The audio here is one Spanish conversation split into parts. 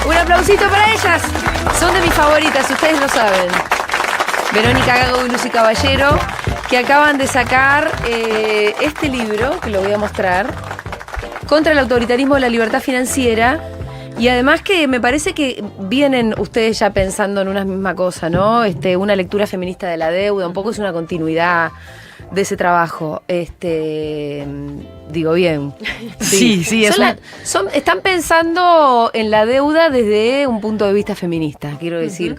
Un aplausito para ellas. Son de mis favoritas, ustedes lo saben. Verónica Gago y Lucy Caballero, que acaban de sacar este libro, que lo voy a mostrar, Contra el autoritarismo de la libertad financiera. Y además que me parece que vienen ustedes ya pensando en una misma cosa, ¿no? Una lectura feminista de la deuda, un poco es una continuidad de ese trabajo. Digo bien. Sí, están pensando en la deuda desde un punto de vista feminista, quiero decir,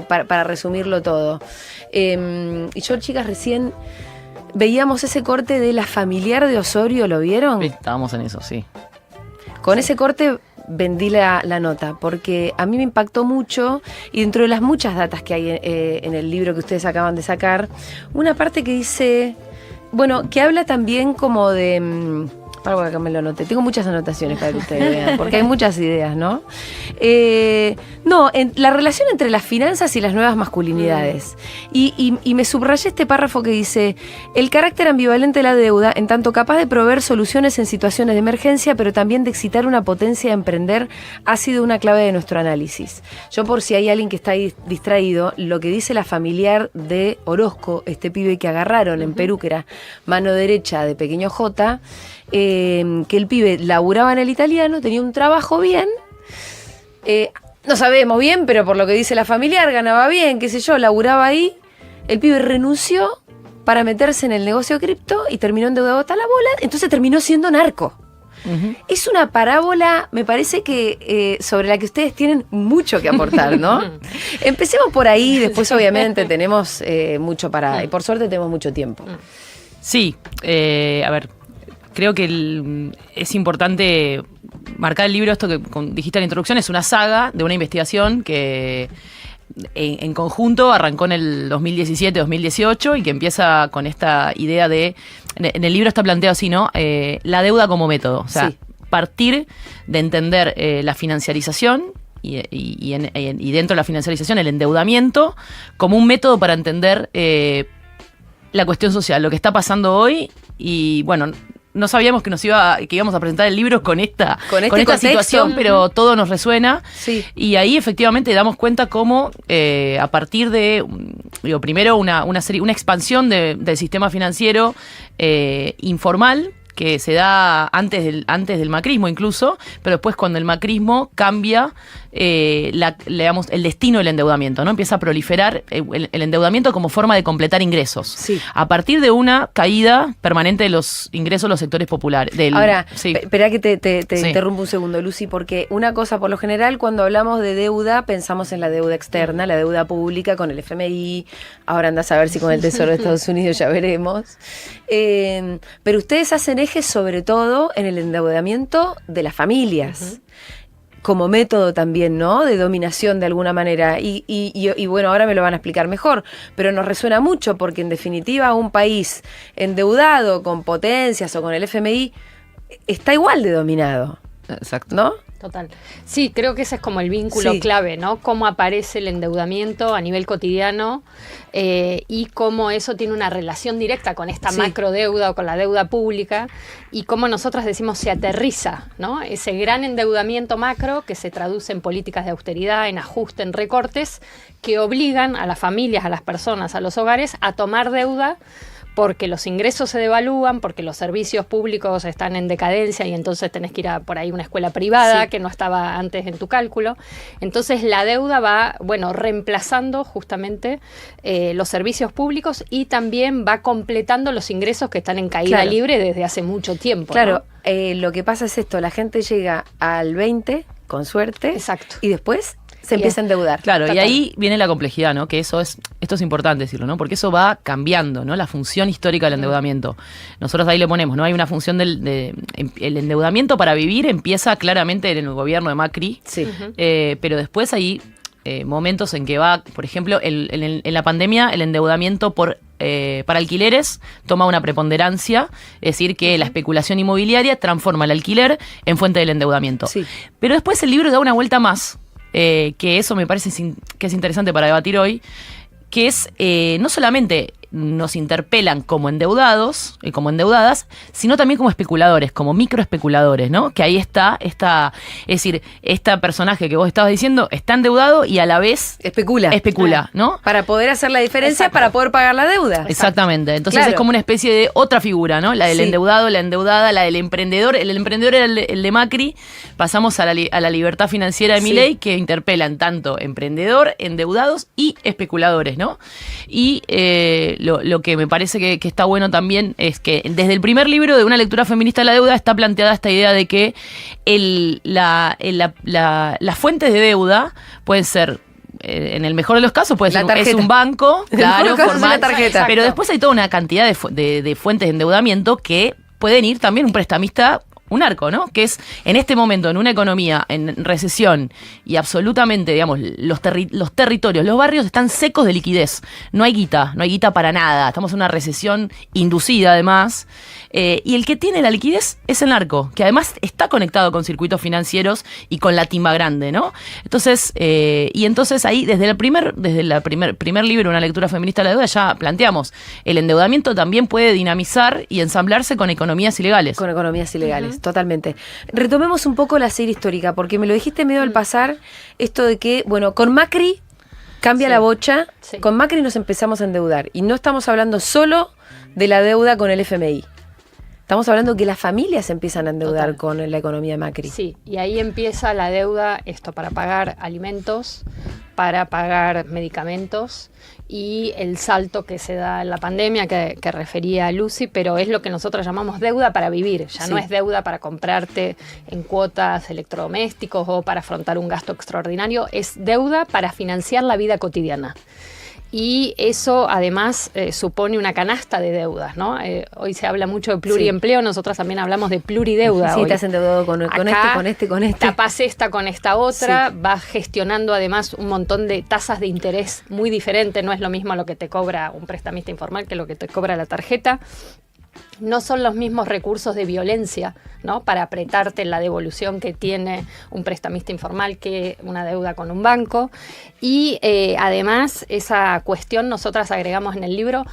para resumirlo todo. Y yo, chicas, recién veíamos ese corte de La Familiar de Osorio, ¿lo vieron? Sí, estábamos en eso, sí. Con ese corte vendí la nota, porque a mí me impactó mucho, y dentro de las muchas datas que hay en el libro que ustedes acaban de sacar, una parte que dice, bueno, que habla también como de... Algo que acá me lo anoté. Tengo muchas anotaciones para que ustedes vean, porque hay muchas ideas, ¿no? La relación entre las finanzas y las nuevas masculinidades. Y me subrayé este párrafo que dice: el carácter ambivalente de la deuda, en tanto capaz de proveer soluciones en situaciones de emergencia, pero también de excitar una potencia de emprender, ha sido una clave de nuestro análisis. Yo, por si hay alguien que está ahí distraído, lo que dice La Familiar de Orozco, este pibe que agarraron en Perú, que era mano derecha de Pequeño J, que el pibe laburaba en el italiano, tenía un trabajo bien, no sabemos bien, pero por lo que dice La Familiar, ganaba bien, qué sé yo, laburaba ahí, el pibe renunció para meterse en el negocio cripto y terminó endeudado hasta la bola, entonces terminó siendo narco. Es una parábola, me parece que sobre la que ustedes tienen mucho que aportar, ¿no? Empecemos por ahí, después obviamente tenemos mucho y por suerte tenemos mucho tiempo. Sí, a ver, creo que es importante marcar el libro, esto que dijiste en la introducción, es una saga de una investigación que en conjunto arrancó en el 2017-2018 y que empieza con esta idea de, en el libro está planteado así, ¿no? La deuda como método, o sea, partir de entender la financiarización y dentro de la financiarización el endeudamiento como un método para entender la cuestión social, lo que está pasando hoy. Y bueno, no sabíamos que íbamos a presentar el libro con esta situación, pero todo nos resuena. Sí. Y ahí efectivamente damos cuenta cómo a partir de, primero una expansión del sistema financiero informal, que se da antes del macrismo incluso, pero después cuando el macrismo cambia el destino del endeudamiento, ¿no? Empieza a proliferar el endeudamiento como forma de completar ingresos. Sí. A partir de una caída permanente de los ingresos de los sectores populares. Ahora, espera que te interrumpo un segundo, Lucy, porque una cosa, por lo general, cuando hablamos de deuda, pensamos en la deuda externa, la deuda pública con el FMI, ahora andás a ver si con el Tesoro de Estados Unidos ya veremos. Pero ustedes hacen ejes sobre todo en el endeudamiento de las familias. Como método también, ¿no? De dominación de alguna manera. Y bueno, ahora me lo van a explicar mejor, pero nos resuena mucho porque en definitiva un país endeudado con potencias o con el FMI está igual de dominado. Exacto. ¿No? Total. Sí, creo que ese es como el vínculo clave, ¿no? Cómo aparece el endeudamiento a nivel cotidiano y cómo eso tiene una relación directa con esta macrodeuda o con la deuda pública y cómo nosotras decimos se aterriza, ¿no? Ese gran endeudamiento macro que se traduce en políticas de austeridad, en ajuste, en recortes, que obligan a las familias, a las personas, a los hogares a tomar deuda porque los ingresos se devalúan, porque los servicios públicos están en decadencia y entonces tenés que ir a por ahí una escuela privada que no estaba antes en tu cálculo. Entonces la deuda va, reemplazando justamente los servicios públicos y también va completando los ingresos que están en caída libre desde hace mucho tiempo. Claro, ¿no? Lo que pasa es esto, la gente llega al 20, con suerte, exacto, y después se empieza a endeudar. Claro, total. Y ahí viene la complejidad, ¿no? Que esto es importante decirlo, ¿no? Porque eso va cambiando, ¿no? La función histórica del endeudamiento. Nosotros ahí le ponemos, ¿no? Hay una función el endeudamiento para vivir empieza claramente en el gobierno de Macri, pero después hay momentos en que va, por ejemplo, en la pandemia el endeudamiento para alquileres toma una preponderancia, es decir, que la especulación inmobiliaria transforma el alquiler en fuente del endeudamiento. Sí. Pero después el libro da una vuelta más, que eso me parece que es interesante para debatir hoy, que es no solamente nos interpelan como endeudados y como endeudadas, sino también como especuladores, como microespeculadores, ¿no? Que ahí está, es decir, este personaje que vos estabas diciendo está endeudado y a la vez especula, ¿no? Para poder hacer la diferencia, para poder pagar la deuda. Exactamente. Entonces es como una especie de otra figura, ¿no? La del endeudado, la endeudada, la del emprendedor. El emprendedor era el de Macri. Pasamos a la libertad financiera de Milei, que interpelan tanto emprendedor, endeudados y especuladores, ¿no? Y lo que me parece que está bueno también es que desde el primer libro de Una lectura feminista de la deuda está planteada esta idea de que las fuentes de deuda pueden ser, en el mejor de los casos, puede ser es un banco, claro, formal, tarjeta. Pero después hay toda una cantidad de fuentes de endeudamiento que pueden ir también un prestamista, un arco, ¿no? Que es, en este momento, en una economía en recesión y absolutamente, digamos, los territorios, los barrios están secos de liquidez. No hay guita para nada. Estamos en una recesión inducida, además. Y el que tiene la liquidez es el narco, que además está conectado con circuitos financieros y con la timba grande, ¿no? Entonces, entonces ahí, desde el primer libro, Una lectura feminista de la deuda, ya planteamos, el endeudamiento también puede dinamizar y ensamblarse con economías ilegales. Con economías ilegales, totalmente. Retomemos un poco la serie histórica, porque me lo dijiste medio al pasar, esto de que, bueno, con Macri cambia la bocha, con Macri nos empezamos a endeudar, y no estamos hablando solo de la deuda con el FMI. Estamos hablando que las familias empiezan a endeudar con la economía Macri. Sí, y ahí empieza la deuda, para pagar alimentos, para pagar medicamentos, y el salto que se da en la pandemia que refería a Lucy, pero es lo que nosotros llamamos deuda para vivir. Ya no es deuda para comprarte en cuotas electrodomésticos o para afrontar un gasto extraordinario, es deuda para financiar la vida cotidiana. Y eso además supone una canasta de deudas, ¿no? Hoy se habla mucho de pluriempleo, nosotros también hablamos de plurideuda. Sí, hoy estás endeudado con este. Tapas esta con esta otra, vas gestionando además un montón de tasas de interés muy diferentes, no es lo mismo lo que te cobra un prestamista informal que lo que te cobra la tarjeta. No son los mismos recursos de violencia, ¿no? Para apretarte la devolución que tiene un prestamista informal que una deuda con un banco. Y además esa cuestión nosotras agregamos en el libro,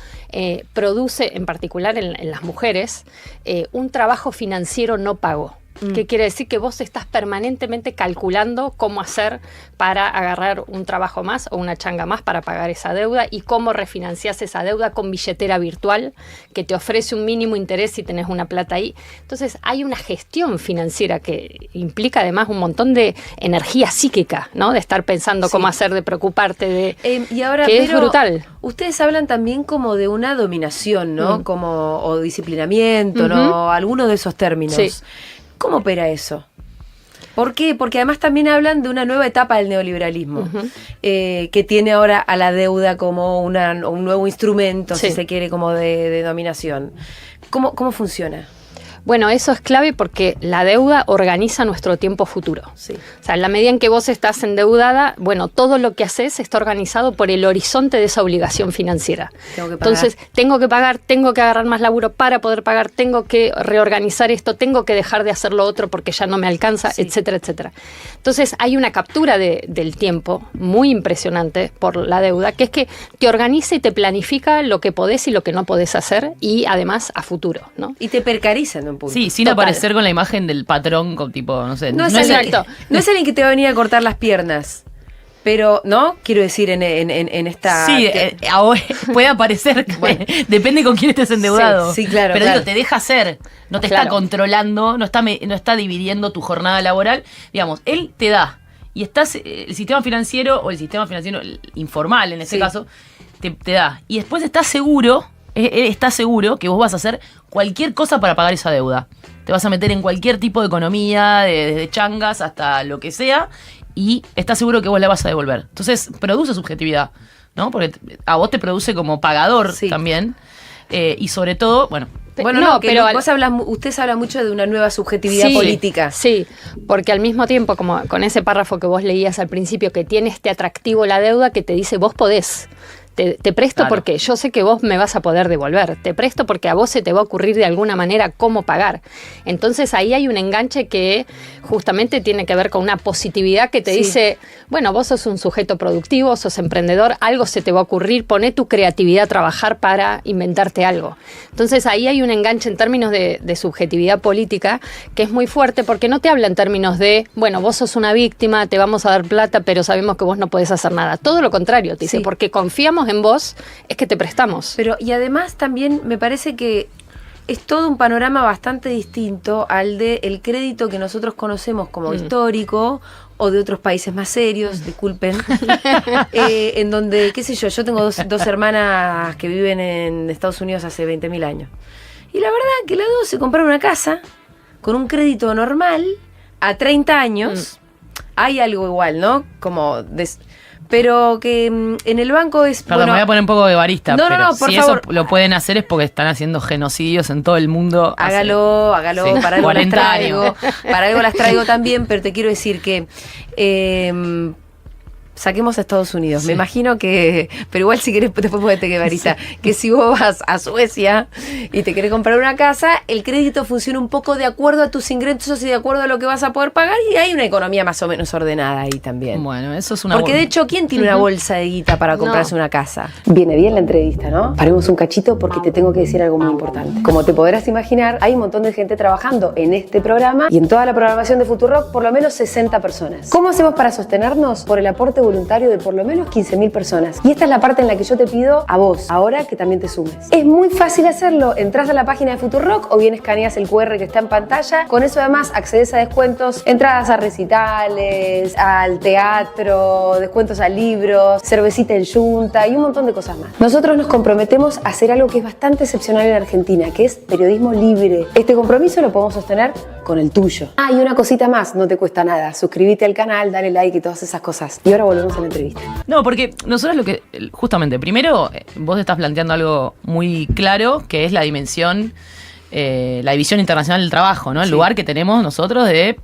produce en particular en las mujeres un trabajo financiero no pago. ¿Qué quiere decir? Que vos estás permanentemente calculando cómo hacer para agarrar un trabajo más o una changa más para pagar esa deuda y cómo refinanciás esa deuda con billetera virtual que te ofrece un mínimo interés si tenés una plata ahí. Entonces hay una gestión financiera que implica además un montón de energía psíquica, ¿no? De estar pensando cómo hacer, de preocuparte, y ahora, que es brutal. Ustedes hablan también como de una dominación, ¿no? O disciplinamiento, ¿no? Algunos de esos términos. Sí. ¿Cómo opera eso? ¿Por qué? Porque además también hablan de una nueva etapa del neoliberalismo, que tiene ahora a la deuda como un nuevo instrumento, si se quiere, como de dominación. ¿Cómo funciona? Bueno, eso es clave porque la deuda organiza nuestro tiempo futuro. Sí. O sea, en la medida en que vos estás endeudada, bueno, todo lo que haces está organizado por el horizonte de esa obligación financiera. Entonces, tengo que pagar, tengo que agarrar más laburo para poder pagar, tengo que reorganizar esto, tengo que dejar de hacer lo otro porque ya no me alcanza, etcétera, etcétera. Entonces, hay una captura del tiempo muy impresionante por la deuda, que es que te organiza y te planifica lo que podés y lo que no podés hacer, y además a futuro, ¿no? Y te precariza, ¿no? Sí, sin aparecer con la imagen del patrón, con tipo, no sé. No es alguien que te va a venir a cortar las piernas. Pero, ¿no? Quiero decir, en esta... Sí, puede aparecer, bueno. Depende con quién estés endeudado. Sí, claro. Pero digo, te deja hacer, no te está controlando, no está dividiendo tu jornada laboral. Digamos, él te da. Y estás, el sistema financiero, o el sistema financiero informal en este caso, te da. Y después estás seguro que vos vas a hacer cualquier cosa para pagar esa deuda. Te vas a meter en cualquier tipo de economía, desde changas hasta lo que sea, y estás seguro que vos la vas a devolver. Entonces, produce subjetividad, ¿no? Porque a vos te produce como pagador también. Y sobre todo, pero ustedes hablan mucho de una nueva subjetividad política. Sí, porque al mismo tiempo, como con ese párrafo que vos leías al principio, que tiene este atractivo la deuda que te dice vos podés. Te presto porque yo sé que vos me vas a poder devolver. Te presto porque a vos se te va a ocurrir de alguna manera cómo pagar. Entonces ahí hay un enganche que justamente tiene que ver con una positividad que te dice, bueno, vos sos un sujeto productivo, sos emprendedor, algo se te va a ocurrir, poné tu creatividad a trabajar para inventarte algo. Entonces ahí hay un enganche en términos de subjetividad política que es muy fuerte porque no te habla en términos de, bueno, vos sos una víctima, te vamos a dar plata, pero sabemos que vos no podés hacer nada. Todo lo contrario, te dice, porque confiamos en vos, es que te prestamos. Pero, y además también me parece que es todo un panorama bastante distinto al de el crédito que nosotros conocemos como histórico o de otros países más serios, disculpen, en donde, qué sé yo tengo dos hermanas que viven en Estados Unidos hace 20.000 años. Y la verdad que las dos se compraron una casa con un crédito normal a 30 años. Hay algo igual, ¿no? Pero que en el banco es... Perdón, me voy a poner un poco de barista, no, pero por si favor. Eso lo pueden hacer es porque están haciendo genocidios en todo el mundo. Hágalo, sí, para algo las 40 traigo. años. Para algo las traigo también, pero te quiero decir que... saquemos a Estados Unidos. Me imagino que, pero igual si querés después podés te barista, que si vos vas a Suecia y te querés comprar una casa, el crédito funciona un poco de acuerdo a tus ingresos y de acuerdo a lo que vas a poder pagar y hay una economía más o menos ordenada ahí también. Bueno, eso es una... Porque de hecho, ¿quién tiene una bolsa de guita para comprarse una casa? Viene bien la entrevista, ¿no? Paremos un cachito porque te tengo que decir algo muy importante. Como te podrás imaginar, hay un montón de gente trabajando en este programa y en toda la programación de Futurock, por lo menos 60 personas. ¿Cómo hacemos para sostenernos? Por el aporte voluntario de por lo menos 15.000 personas. Y esta es la parte en la que yo te pido a vos, ahora que también te sumes. Es muy fácil hacerlo. Entrás a la página de Futurock o bien escaneas el QR que está en pantalla. Con eso además accedes a descuentos, entradas a recitales, al teatro, descuentos a libros, cervecita en Junta y un montón de cosas más. Nosotros nos comprometemos a hacer algo que es bastante excepcional en Argentina, que es periodismo libre. Este compromiso lo podemos sostener con el tuyo. Ah, y una cosita más, no te cuesta nada. Suscríbete al canal, dale like y todas esas cosas. Y ahora volvemos a la entrevista. No, porque nosotros justamente, primero, vos estás planteando algo muy claro, que es la dimensión, la división internacional del trabajo, ¿no? El lugar que tenemos nosotros de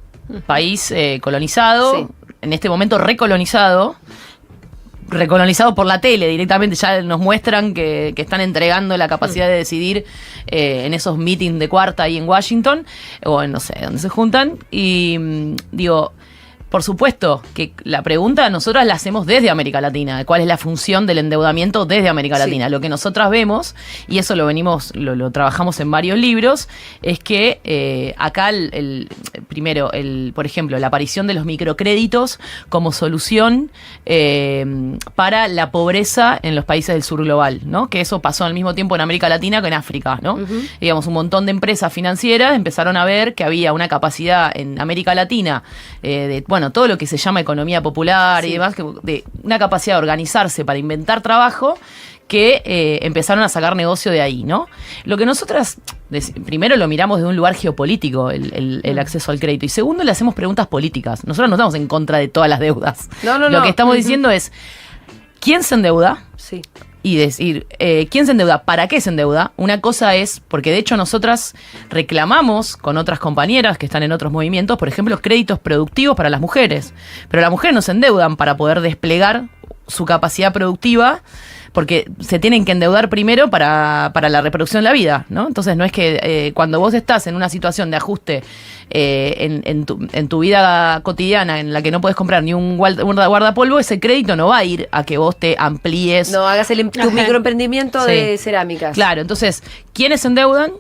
país colonizado, en este momento recolonizado por la tele directamente, ya nos muestran que están entregando la capacidad de decidir en esos meetings de cuarta ahí en Washington, o en no sé, donde se juntan, y digo... Por supuesto que la pregunta nosotras la hacemos desde América Latina, cuál es la función del endeudamiento desde América Latina. Lo que nosotras vemos, y eso lo trabajamos en varios libros, es que acá primero, por ejemplo, la aparición de los microcréditos como solución para la pobreza en los países del sur global, ¿no? Que eso pasó al mismo tiempo en América Latina que en África, ¿no? Digamos, un montón de empresas financieras empezaron a ver que había una capacidad en América Latina todo lo que se llama economía popular y demás, de una capacidad de organizarse para inventar trabajo que empezaron a sacar negocio de ahí, ¿no? Lo que nosotras, primero lo miramos de un lugar geopolítico, el acceso al crédito, y segundo le hacemos preguntas políticas. Nosotros no estamos en contra de todas las deudas. Lo que estamos diciendo es, ¿quién se endeuda? Sí. Y decir, ¿quién se endeuda? ¿Para qué se endeuda? Una cosa es, porque de hecho nosotras reclamamos con otras compañeras que están en otros movimientos, por ejemplo, créditos productivos para las mujeres. Pero las mujeres no se endeudan para poder desplegar su capacidad productiva, porque se tienen que endeudar primero para la reproducción de la vida, ¿no? Entonces no es que cuando vos estás en una situación de ajuste en tu vida cotidiana en la que no podés comprar ni un guardapolvo, ese crédito no va a ir a que vos te amplíes. No, hagas tu microemprendimiento de cerámicas. Claro, entonces, ¿quiénes se endeudan?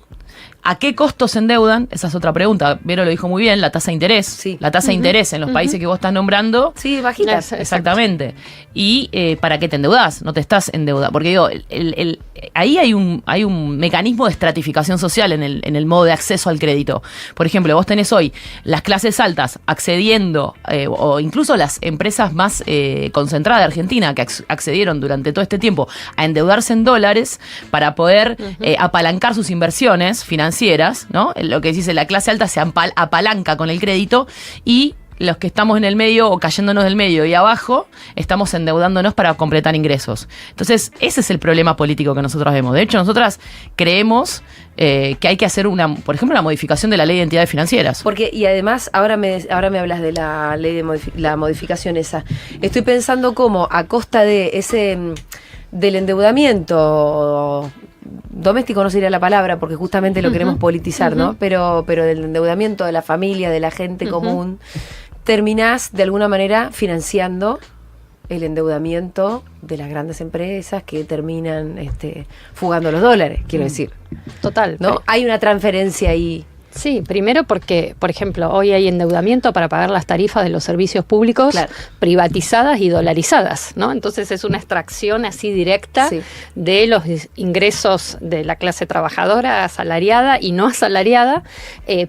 ¿A qué costos se endeudan? Esa es otra pregunta. Vero lo dijo muy bien, la tasa de interés. Sí. La tasa de interés en los países que vos estás nombrando. Sí, bajita. Exactamente. Y ¿para qué te endeudás? No te estás endeudando. Porque digo, ahí hay un mecanismo de estratificación social en el modo de acceso al crédito. Por ejemplo, vos tenés hoy las clases altas accediendo, o incluso las empresas más concentradas de Argentina que accedieron durante todo este tiempo a endeudarse en dólares para poder apalancar sus inversiones financieras, ¿no? Lo que dice la clase alta se apalanca con el crédito y los que estamos en el medio o cayéndonos del medio y abajo estamos endeudándonos para completar ingresos. Entonces, ese es el problema político que nosotros vemos. De hecho, nosotras creemos que hay que hacer por ejemplo, una modificación de la ley de entidades financieras. Porque, y además, ahora me hablas de la ley de la modificación esa. Estoy pensando cómo, a costa de del endeudamiento doméstico no sería la palabra, porque justamente lo queremos politizar, ¿no? Pero del endeudamiento de la familia, de la gente común, terminás de alguna manera financiando el endeudamiento de las grandes empresas que terminan fugando los dólares, quiero decir. Total. ¿No? Hay una transferencia ahí. Sí, primero porque, por ejemplo, hoy hay endeudamiento para pagar las tarifas de los servicios públicos privatizadas y dolarizadas, ¿no? Entonces es una extracción así directa de los ingresos de la clase trabajadora asalariada y no asalariada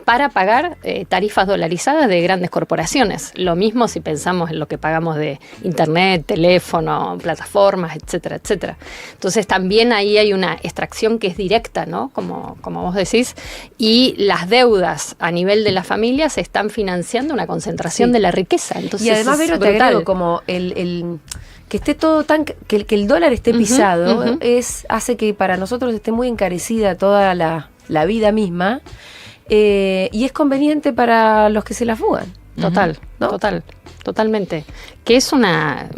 para pagar tarifas dolarizadas de grandes corporaciones. Lo mismo si pensamos en lo que pagamos de internet, teléfono, plataformas, etcétera, etcétera. Entonces también ahí hay una extracción que es directa, ¿no? Como vos decís, y las deudas a nivel de las familias se están financiando una concentración de la riqueza. Entonces, y además, Vero, te agrego como el que esté todo tan, que el dólar esté pisado, hace que para nosotros esté muy encarecida toda la vida misma, y es conveniente para los que se la fugan. Total, ¿no? Totalmente. Que es una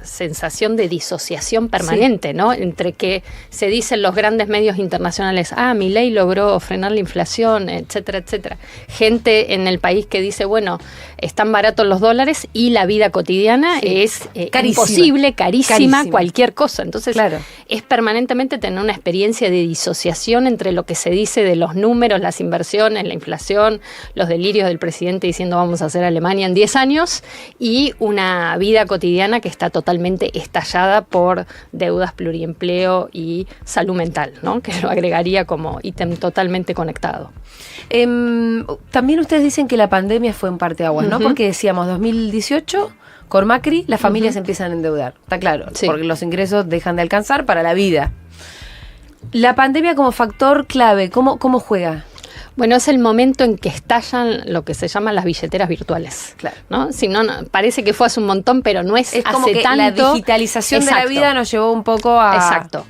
sensación de disociación permanente, ¿no? Entre que se dicen los grandes medios internacionales, Milei logró frenar la inflación, etcétera, etcétera. Gente en el país que dice, bueno, están baratos los dólares y la vida cotidiana es imposible, carísima, cualquier cosa. Entonces, es permanentemente tener una experiencia de disociación entre lo que se dice de los números, las inversiones, la inflación, los delirios del presidente diciendo vamos a hacer Alemania en 10 años, y una vida cotidiana que está totalmente estallada por deudas, pluriempleo y salud mental, ¿no? Que lo agregaría como ítem totalmente conectado. También ustedes dicen que la pandemia fue en parteaguas, ¿no? Porque decíamos 2018, con Macri, las familias empiezan a endeudar, está claro, porque los ingresos dejan de alcanzar para la vida. La pandemia como factor clave, ¿cómo juega? Bueno, es el momento en que estallan lo que se llaman las billeteras virtuales, ¿no? Si no, parece que fue hace un montón, pero no es como hace que tanto. La digitalización de la vida nos llevó un poco a... Exacto.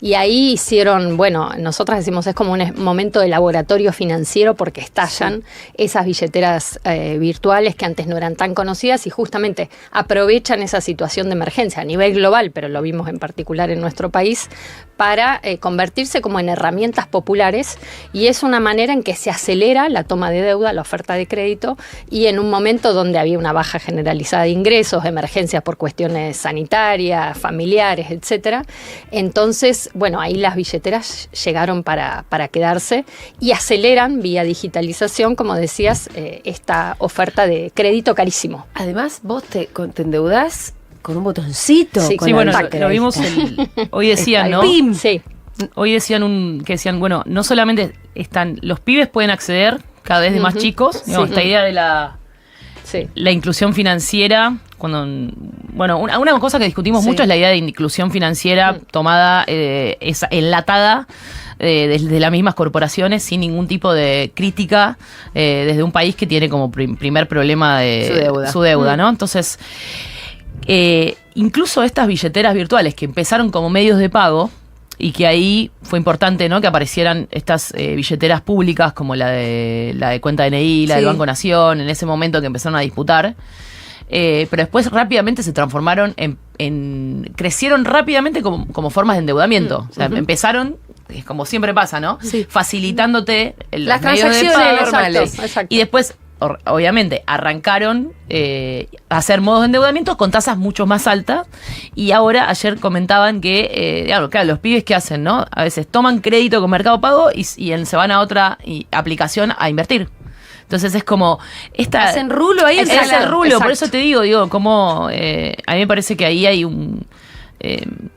Y ahí hicieron, bueno, nosotras decimos es como un momento de laboratorio financiero porque estallan esas billeteras virtuales que antes no eran tan conocidas y justamente aprovechan esa situación de emergencia a nivel global, pero lo vimos en particular en nuestro país, para convertirse como en herramientas populares, y es una manera en que se acelera la toma de deuda, la oferta de crédito, y en un momento donde había una baja generalizada de ingresos, emergencias por cuestiones sanitarias, familiares, etcétera. Entonces, bueno, ahí las billeteras llegaron para quedarse y aceleran vía digitalización, como decías, esta oferta de crédito carísimo. Además, vos te endeudás con un botoncito. Sí, bueno, lo vimos hoy decían, ¿no? ¡Pim! Sí. Hoy decían bueno, no solamente los pibes pueden acceder cada vez de más chicos, digamos, esta idea de la inclusión financiera, una cosa que discutimos mucho es la idea de inclusión financiera tomada, enlatada desde las mismas corporaciones sin ningún tipo de crítica desde un país que tiene como primer problema de su deuda, ¿no? Entonces, incluso estas billeteras virtuales que empezaron como medios de pago, y que ahí fue importante, ¿no?, que aparecieran estas billeteras públicas como la de cuenta DNI, la del Banco Nación, en ese momento que empezaron a disputar. Pero después rápidamente se transformaron crecieron rápidamente como formas de endeudamiento. O sea, empezaron, como siempre pasa, ¿no? Facilitándote las transacciones normales. Exacto. Y después, obviamente, arrancaron a hacer modos de endeudamiento con tasas mucho más altas. Y ahora, ayer comentaban que, claro, los pibes, ¿qué hacen, no? A veces toman crédito con Mercado Pago y se van a otra aplicación a invertir. Entonces es como... hacen rulo ahí. Hacen rulo, por eso te digo, como... a mí me parece que ahí hay un...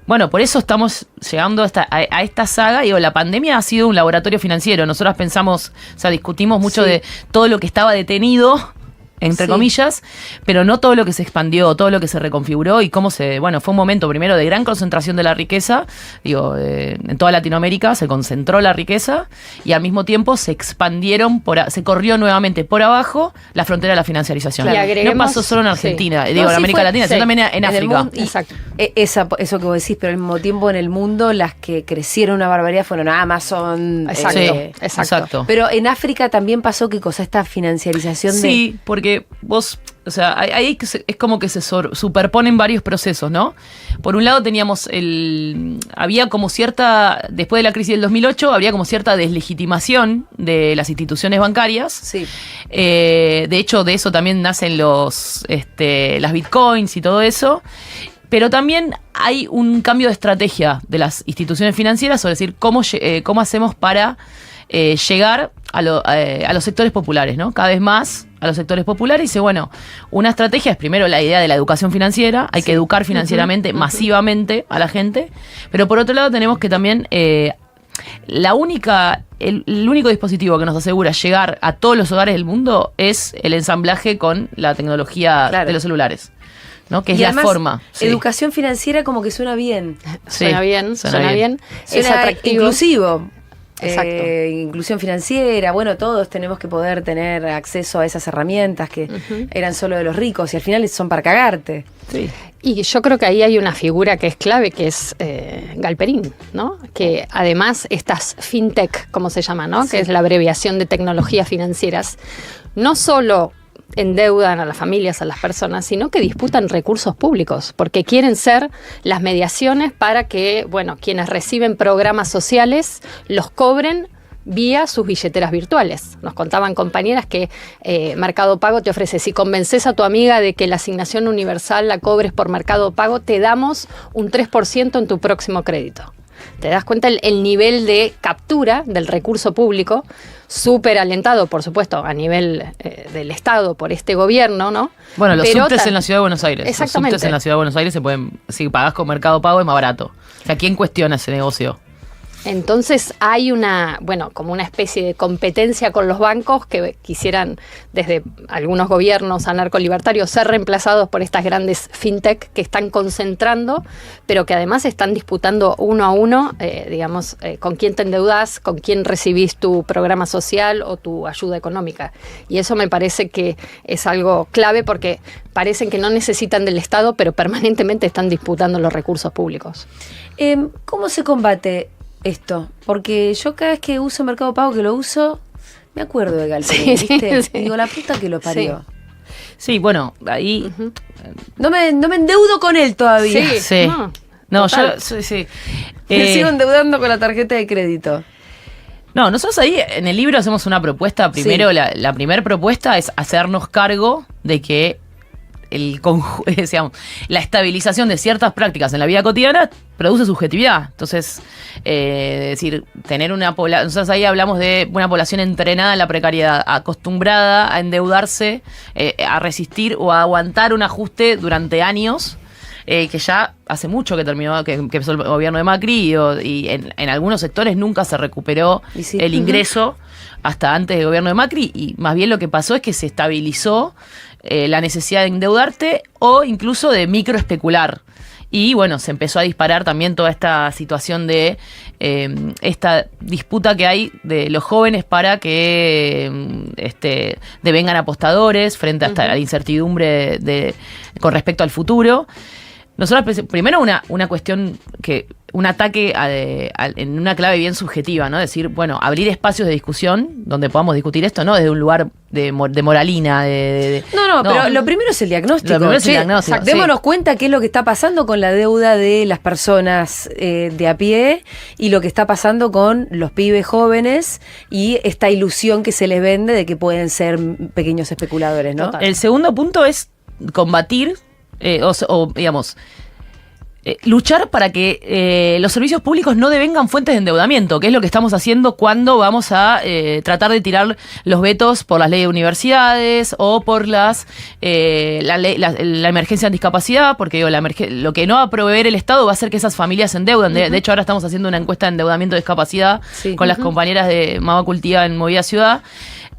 por eso estamos llegando a esta saga. Digo, la pandemia ha sido un laboratorio financiero. Nosotros pensamos, discutimos mucho de todo lo que estaba detenido, entre comillas, pero no todo lo que se expandió, todo lo que se reconfiguró y cómo fue un momento primero de gran concentración de la riqueza, en toda Latinoamérica se concentró la riqueza y al mismo tiempo se expandieron, se corrió nuevamente por abajo la frontera de la financiarización. No pasó solo en Argentina, en América Latina, sino también en África. Exacto. Eso que vos decís, pero al mismo tiempo en el mundo las que crecieron una barbaridad fueron Amazon. Exacto. Pero en África también pasó, ¿qué cosa? Esta financiarización porque porque vos, o sea, ahí es como que se superponen varios procesos, ¿no? Por un lado teníamos había como cierta, después de la crisis del 2008, había como cierta deslegitimación de las instituciones bancarias. Sí. De hecho, de eso también nacen las bitcoins y todo eso. Pero también hay un cambio de estrategia de las instituciones financieras, es decir, cómo hacemos para llegar a los sectores populares, ¿no? Cada vez más a los sectores populares. Y dice, bueno, una estrategia es primero la idea de la educación financiera, hay que educar financieramente, masivamente a la gente, pero por otro lado tenemos que también, el único dispositivo que nos asegura llegar a todos los hogares del mundo es el ensamblaje con la tecnología de los celulares, ¿no? Que es la forma. Educación financiera como que suena bien. Suena bien. Es atractivo. Inclusivo. Exacto. Inclusión financiera, bueno, todos tenemos que poder tener acceso a esas herramientas que eran solo de los ricos y al final son para cagarte. Sí. Y yo creo que ahí hay una figura que es clave, que es Galperín, ¿no? Que además estas fintech, como se llama, ¿no? Sí. Que es la abreviación de tecnologías financieras, no solo endeudan a las familias, a las personas, sino que disputan recursos públicos, porque quieren ser las mediaciones para que, bueno, quienes reciben programas sociales los cobren vía sus billeteras virtuales. Nos contaban compañeras que Mercado Pago te ofrece, si convences a tu amiga de que la asignación universal la cobres por Mercado Pago, te damos un 3% en tu próximo crédito. ¿Te das cuenta el nivel de captura del recurso público? Súper alentado, por supuesto, a nivel del Estado por este gobierno, ¿no? Bueno, los subtes en la Ciudad de Buenos Aires. Exactamente. Los subtes en la Ciudad de Buenos Aires se pueden, si pagás con Mercado Pago es más barato. O sea, ¿quién cuestiona ese negocio? Entonces hay como una especie de competencia con los bancos que quisieran, desde algunos gobiernos anarcolibertarios, ser reemplazados por estas grandes fintech que están concentrando, pero que además están disputando uno a uno, con quién te endeudás, con quién recibís tu programa social o tu ayuda económica. Y eso me parece que es algo clave porque parecen que no necesitan del Estado, pero permanentemente están disputando los recursos públicos. ¿Cómo se combate esto? Porque yo cada vez que uso Mercado Pago, que lo uso, me acuerdo de Galperín, ¿viste? Sí. Digo, la puta que lo parió. Sí, bueno, ahí... No me endeudo con él todavía. Sí. No, yo... Sí. Me sigo endeudando con la tarjeta de crédito. No, nosotros ahí en el libro hacemos una propuesta. Primero, la primera propuesta es hacernos cargo de que la estabilización de ciertas prácticas en la vida cotidiana produce subjetividad. Entonces, decir, tener una población... Nosotros ahí hablamos de una población entrenada en la precariedad, acostumbrada a endeudarse, a resistir o a aguantar un ajuste durante años, que ya hace mucho que terminó, que empezó el gobierno de Macri y en algunos sectores nunca se recuperó el ingreso hasta antes del gobierno de Macri, y más bien lo que pasó es que se estabilizó la necesidad de endeudarte o incluso de microespecular. Y bueno, se empezó a disparar también toda esta situación de esta disputa que hay de los jóvenes para que devengan apostadores frente a la incertidumbre con respecto al futuro. Nosotros, primero, una cuestión un ataque en una clave bien subjetiva, ¿no? Decir, bueno, abrir espacios de discusión donde podamos discutir esto, no desde un lugar de moralina, No, pero lo primero es el diagnóstico. Lo primero es el diagnóstico. Démonos cuenta qué es lo que está pasando con la deuda de las personas de a pie y lo que está pasando con los pibes jóvenes y esta ilusión que se les vende de que pueden ser pequeños especuladores, ¿no? Total. El segundo punto es combatir luchar para que los servicios públicos no devengan fuentes de endeudamiento, que es lo que estamos haciendo cuando vamos a tratar de tirar los vetos por las leyes de universidades o por la emergencia en discapacidad, porque digo, lo que no va a proveer el Estado va a hacer que esas familias se endeudan. De hecho, ahora estamos haciendo una encuesta de endeudamiento de discapacidad con las compañeras de Mama Cultiva en Movida Ciudad.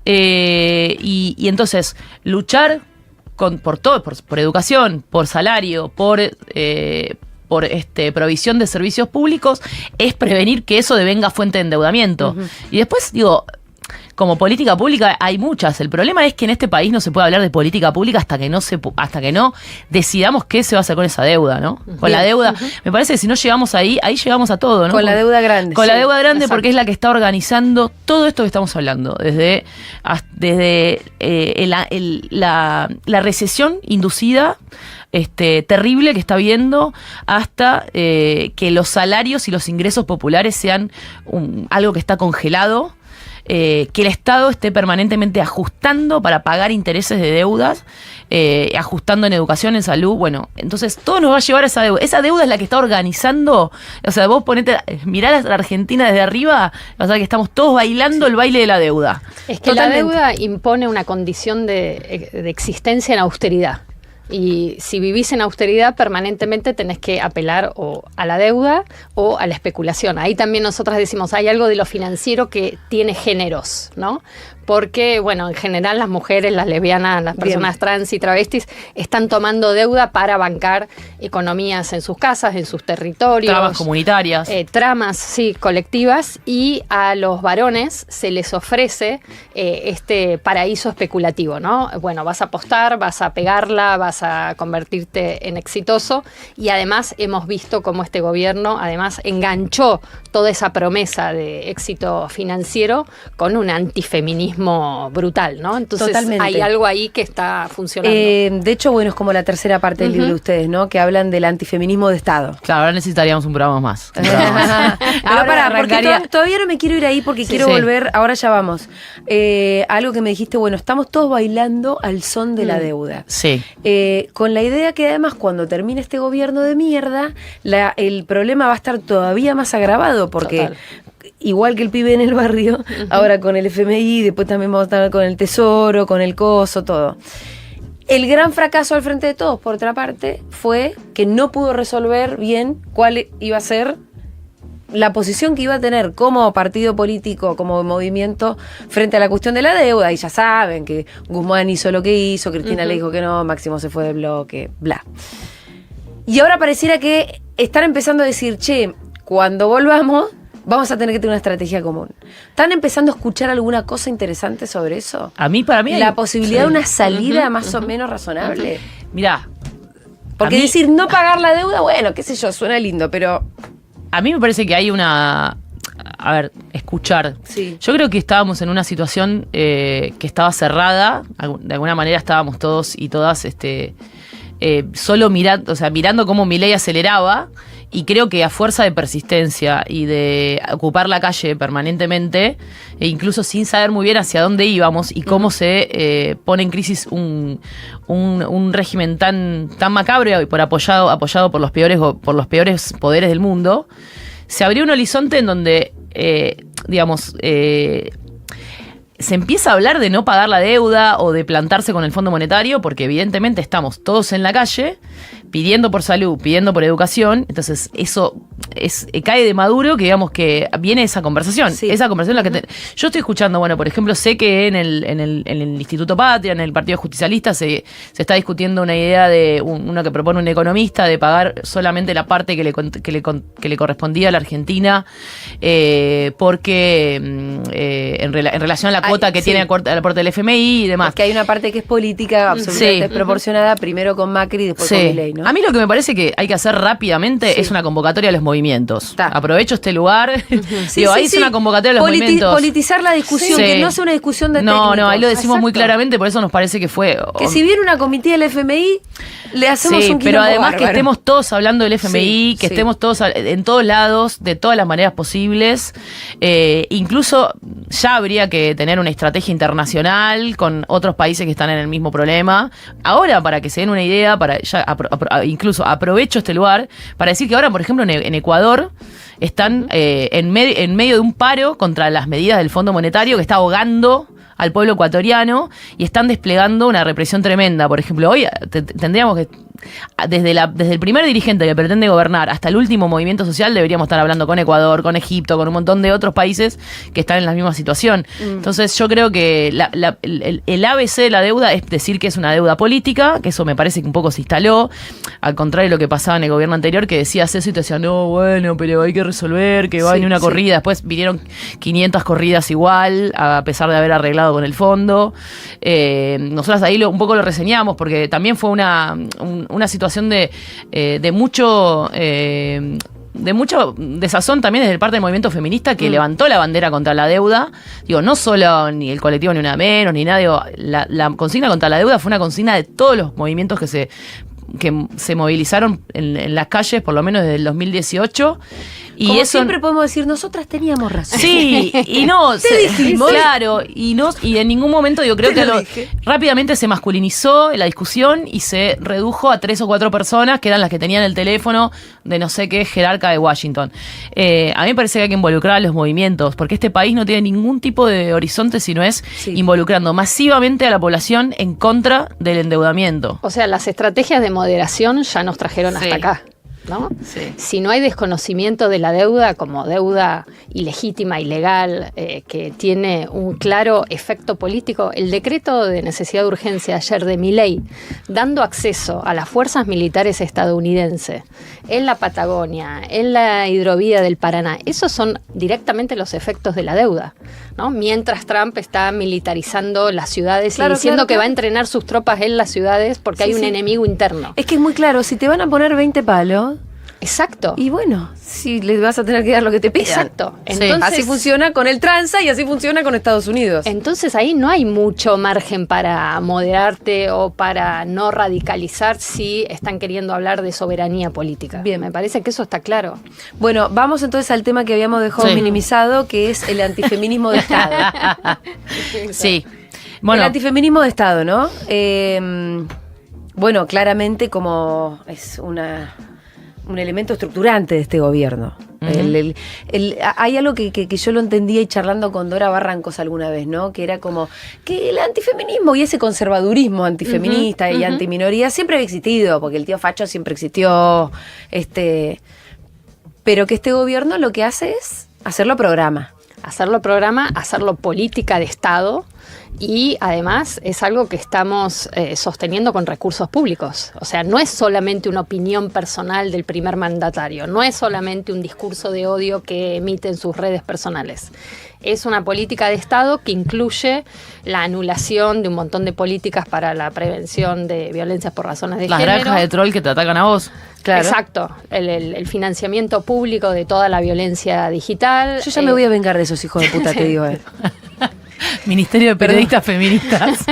Y entonces, luchar por todo, por educación, por salario, por provisión de servicios públicos, es prevenir que eso devenga fuente de endeudamiento. Y después, digo, como política pública hay muchas. El problema es que en este país no se puede hablar de política pública hasta que no decidamos qué se va a hacer con esa deuda, ¿no? Con la deuda. Me parece que si no llegamos ahí llegamos a todo, ¿no? Con la deuda grande. Con la deuda grande, exacto. porque es la que está organizando todo esto que estamos hablando. Desde la recesión inducida terrible que está habiendo hasta que los salarios y los ingresos populares sean algo que está congelado, que el Estado esté permanentemente ajustando para pagar intereses de deudas, ajustando en educación, en salud. Bueno, entonces todo nos va a llevar a esa deuda. Esa deuda es la que está organizando. O sea, vos mirá a la Argentina desde arriba, o sea que estamos todos bailando el baile de la deuda. Es que Totalmente. la deuda impone una condición de existencia en austeridad. Y si vivís en austeridad, permanentemente tenés que apelar o a la deuda o a la especulación. Ahí también nosotras decimos, hay algo de lo financiero que tiene géneros, ¿no? Porque, bueno, en general las mujeres, las lesbianas, las personas trans y travestis están tomando deuda para bancar economías en sus casas, en sus territorios. Tramas comunitarias. Tramas, sí, colectivas, y a los varones se les ofrece este paraíso especulativo, ¿no? Bueno, vas a apostar, vas a pegarla, vas a convertirte en exitoso, y además hemos visto cómo este gobierno además enganchó toda esa promesa de éxito financiero con un antifeminismo brutal, ¿no? Entonces Totalmente. hay algo ahí que está funcionando. De hecho, bueno, es como la tercera parte del libro de ustedes, ¿no? Que hablan del antifeminismo de Estado. Claro, ahora necesitaríamos un programa más. Pero Ahora pará, porque arrancaría- todavía no me quiero ir ahí porque quiero Sí. volver, ahora ya vamos. Algo que me dijiste, bueno, estamos todos bailando al son de la deuda. Sí. Con la idea que además cuando termine este gobierno de mierda, el problema va a estar todavía más agravado porque... Total. Igual que el pibe en el barrio, ahora con el FMI, después también vamos a estar con el Tesoro, con el coso, todo. El gran fracaso al frente de todos, por otra parte, fue que no pudo resolver bien cuál iba a ser la posición que iba a tener como partido político, como movimiento, frente a la cuestión de la deuda. Y ya saben que Guzmán hizo lo que hizo, Cristina le dijo que no, Máximo se fue del bloque, bla. Y ahora pareciera que están empezando a decir, che, cuando volvamos, vamos a tener que tener una estrategia común. ¿Están empezando a escuchar alguna cosa interesante sobre eso? Para mí hay- La posibilidad de Sí. una salida más o menos razonable. Mirá, Porque a mí- decir no pagar la deuda, bueno, qué sé yo, suena lindo, pero... A mí me parece que hay una... A ver, escuchar. Sí. Yo creo que estábamos en una situación que estaba cerrada. De alguna manera estábamos todos y todas solo mirando cómo Milei aceleraba. Y creo que a fuerza de persistencia y de ocupar la calle permanentemente, e incluso sin saber muy bien hacia dónde íbamos y cómo se pone en crisis un régimen tan macabro y apoyado por los peores poderes del mundo, se abrió un horizonte en donde, se empieza a hablar de no pagar la deuda o de plantarse con el Fondo Monetario, porque evidentemente estamos todos en la calle pidiendo por salud, pidiendo por educación. Entonces eso cae de maduro, que digamos que viene esa conversación. Sí. Esa conversación yo estoy escuchando, bueno, por ejemplo, sé que en el Instituto Patria, en el Partido Justicialista, se está discutiendo una idea de una que propone un economista de pagar solamente la parte que le correspondía a la Argentina, porque en relación a la cuota que sí. tiene el aporte del FMI y demás. Porque hay una parte que es política absolutamente Sí. desproporcionada, primero con Macri y después Sí. con Milei, ¿no? A mí lo que me parece que hay que hacer rápidamente Sí. es una convocatoria a los movimientos. Ta. Aprovecho este lugar. Sí, Digo, sí, ahí sí. es una convocatoria a los movimientos. Politizar la discusión, Sí. que no sea una discusión de No, técnicos. no, ahí lo decimos muy Exacto. claramente, por eso nos parece que fue... Que si viene una comitiva del FMI, le hacemos Sí, un pero quilombo además que bárbaro. estemos todos hablando del FMI, Sí, que sí. estemos todos en todos lados, de todas las maneras posibles. Incluso ya habría que tener una estrategia internacional con otros países que están en el mismo problema. Ahora, para que se den una idea, incluso aprovecho este lugar para decir que ahora, por ejemplo, en Ecuador están en medio de un paro contra las medidas del Fondo Monetario que está ahogando al pueblo ecuatoriano y están desplegando una represión tremenda. Por ejemplo, hoy tendríamos que desde el primer dirigente que pretende gobernar hasta el último movimiento social deberíamos estar hablando con Ecuador, con Egipto, con un montón de otros países que están en la misma situación. Entonces yo creo que el ABC de la deuda es decir que es una deuda política, que eso me parece que un poco se instaló, al contrario de lo que pasaba en el gobierno anterior, que decías eso y te decían, no, bueno, pero hay que resolver, que va a venir una corrida. Después vinieron 500 corridas igual, a pesar de haber arreglado con el fondo. Nosotras ahí un poco lo reseñamos, porque también fue una situación de mucho desazón también desde parte del movimiento feminista que levantó la bandera contra la deuda. Digo, no solo ni el colectivo Ni Una Menos, ni nada. Digo, la consigna contra la deuda fue una consigna de todos los movimientos que se movilizaron en las calles, por lo menos desde el 2018. Y como eso, siempre podemos decir, nosotras teníamos razón. Sí, y no, dijimos. Claro, y en ningún momento yo creo que rápidamente se masculinizó la discusión y se redujo a 3 o 4 personas que eran las que tenían el teléfono de no sé qué jerarca de Washington. A mí me parece que hay que involucrar a los movimientos, porque este país no tiene ningún tipo de horizonte si no es involucrando masivamente a la población en contra del endeudamiento. O sea, las estrategias de moderación ya nos trajeron hasta acá, ¿no? Sí. Si no hay desconocimiento de la deuda como deuda ilegítima, ilegal, que tiene un claro efecto político, el decreto de necesidad de urgencia ayer de Milei, dando acceso a las fuerzas militares estadounidenses en la Patagonia, en la hidrovía del Paraná, esos son directamente los efectos de la deuda, ¿no? Mientras Trump está militarizando las ciudades y diciendo que va a entrenar sus tropas en las ciudades porque hay un enemigo interno. Es que es muy claro, si te van a poner 20 palos... Exacto. Y bueno, sí, les vas a tener que dar lo que te pidan. Exacto. Entonces, así funciona con el tranza y así funciona con Estados Unidos. Entonces ahí no hay mucho margen para moderarte o para no radicalizar si están queriendo hablar de soberanía política. Bien. Me parece que eso está claro. Bueno, vamos entonces al tema que habíamos dejado minimizado, que es el antifeminismo de Estado. Sí. Bueno. El antifeminismo de Estado, ¿no? Bueno, claramente como es un elemento estructurante de este gobierno. Uh-huh. Hay algo que yo lo entendía y charlando con Dora Barrancos alguna vez, ¿no? Que era como que el antifeminismo y ese conservadurismo antifeminista y antiminoría siempre había existido, porque el tío facho siempre existió, pero que este gobierno lo que hace es hacerlo programa. Hacerlo programa, hacerlo política de Estado. Y además es algo que estamos sosteniendo con recursos públicos. O sea, no es solamente una opinión personal del primer mandatario, no es solamente un discurso de odio que emite en sus redes personales. Es una política de Estado que incluye la anulación de un montón de políticas para la prevención de violencias por razones de género. Las granjas de troll que te atacan a vos. Claro. Exacto, el financiamiento público de toda la violencia digital. Yo ya me voy a vengar de esos hijos de puta, te digo. Ministerio de Periodistas Feministas.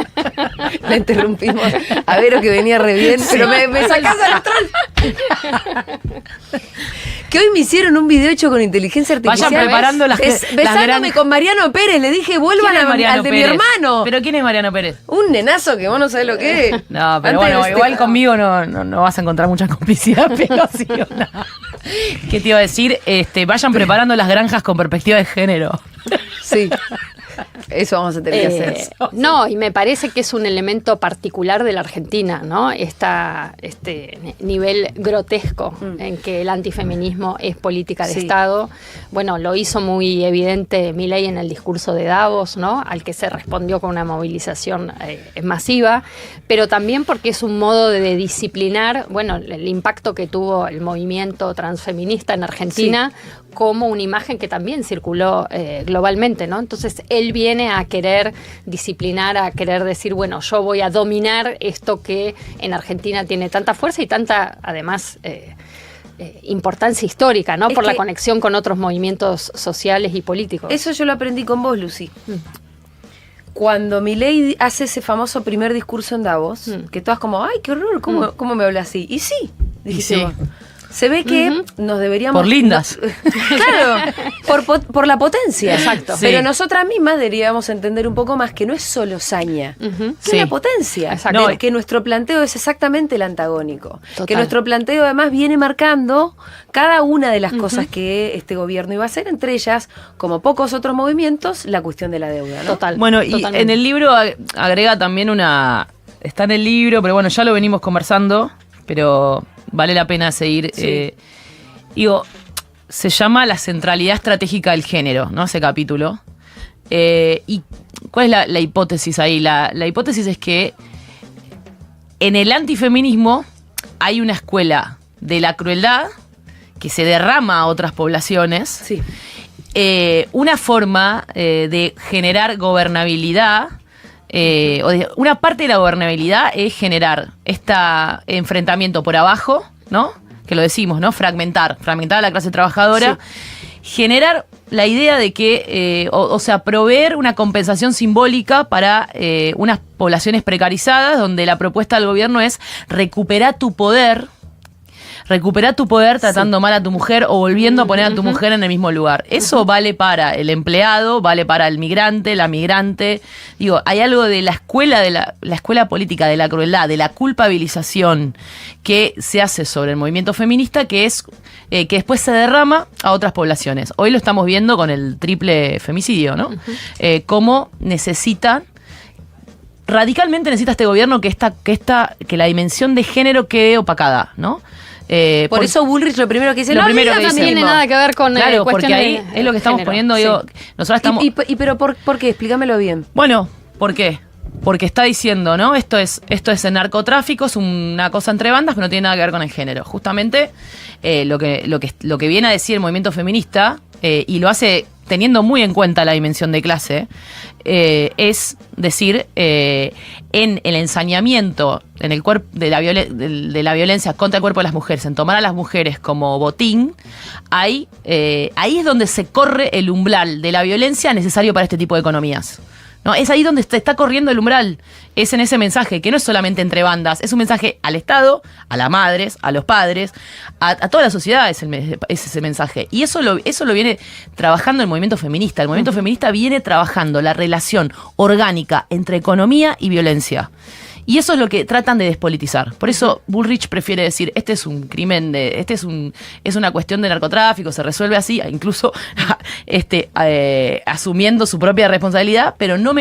La interrumpimos. A Vero que venía re bien, pero me sacás al troll. Que hoy me hicieron un video hecho con inteligencia artificial. Vayan preparando besándome con Mariano Pérez. Le dije, vuelvan al de mi hermano. ¿Pero quién es Mariano Pérez? Un nenazo que vos no sabés lo que es. No, pero bueno, igual conmigo no vas a encontrar mucha complicidad, pero sí o no. ¿Qué te iba a decir? Vayan preparando las granjas con perspectiva de género. Sí. Eso vamos a tener que hacer. No, y me parece que es un elemento particular de la Argentina, ¿no? Este nivel grotesco en que el antifeminismo es política de Estado. Bueno, lo hizo muy evidente Milei en el discurso de Davos, ¿no? Al que se respondió con una movilización masiva, pero también porque es un modo de disciplinar, bueno, el impacto que tuvo el movimiento transfeminista en Argentina como una imagen que también circuló globalmente, ¿no? Entonces él viene a querer disciplinar, a querer decir, bueno, yo voy a dominar esto que en Argentina tiene tanta fuerza y tanta, además, importancia histórica, ¿no? Por la conexión con otros movimientos sociales y políticos. Eso yo lo aprendí con vos, Lucy. Cuando Milei hace ese famoso primer discurso en Davos, que todas como, ay, qué horror, ¿cómo me habla así? Y sí, dijiste vos. Se ve que nos deberíamos... Por lindas. Claro, por la potencia. Exacto. Pero nosotras mismas deberíamos entender un poco más que no es solo saña, que es la potencia. Exacto. Que nuestro planteo es exactamente el antagónico. Total. Que nuestro planteo además viene marcando cada una de las cosas que este gobierno iba a hacer, entre ellas, como pocos otros movimientos, la cuestión de la deuda, ¿no? Total. Bueno, y en el libro agrega también está en el libro, pero bueno, ya lo venimos conversando, pero vale la pena seguir. Sí. Se llama La centralidad estratégica del género, ¿no? Ese capítulo. ¿Y cuál es la hipótesis ahí? La hipótesis es que en el antifeminismo hay una escuela de la crueldad que se derrama a otras poblaciones. Sí. Una forma de generar gobernabilidad, una parte de la gobernabilidad es generar este enfrentamiento por abajo, ¿no? Que lo decimos, ¿no? Fragmentar a la clase trabajadora. Sí. Generar la idea de que, proveer una compensación simbólica para unas poblaciones precarizadas, donde la propuesta del gobierno es recuperar tu poder tratando mal a tu mujer o volviendo a poner a tu mujer en el mismo lugar. Eso vale para el empleado, vale para el migrante, la migrante. Digo, hay algo de la escuela política, de la crueldad, de la culpabilización que se hace sobre el movimiento feminista, que es que después se derrama a otras poblaciones. Hoy lo estamos viendo con el triple femicidio, ¿no? Cómo radicalmente necesita este gobierno que la dimensión de género quede opacada, ¿no? Por eso Bullrich lo primero que dice, no tiene nada que ver con claro, porque ahí es lo que estamos poniendo. Sí. Nosotros estamos. Pero ¿por qué? Explícamelo bien. Bueno, ¿por qué? Porque está diciendo, ¿no? Esto es el narcotráfico, es una cosa entre bandas que no tiene nada que ver con el género. Justamente lo que viene a decir el movimiento feminista, y lo hace teniendo muy en cuenta la dimensión de clase, es decir, en el ensañamiento en el cuerpo de la violencia contra el cuerpo de las mujeres, en tomar a las mujeres como botín, ahí es donde se corre el umbral de la violencia necesario para este tipo de economías. ¿No? Es ahí donde está corriendo el umbral. Es en ese mensaje, que no es solamente entre bandas, es un mensaje al Estado, a las madres, a los padres, a toda la sociedad es ese mensaje. Y eso lo viene trabajando el movimiento feminista. El movimiento feminista viene trabajando la relación orgánica entre economía y violencia. Y eso es lo que tratan de despolitizar. Por eso Bullrich prefiere decir, este es un crimen, es una cuestión de narcotráfico, se resuelve así, incluso asumiendo su propia responsabilidad, pero no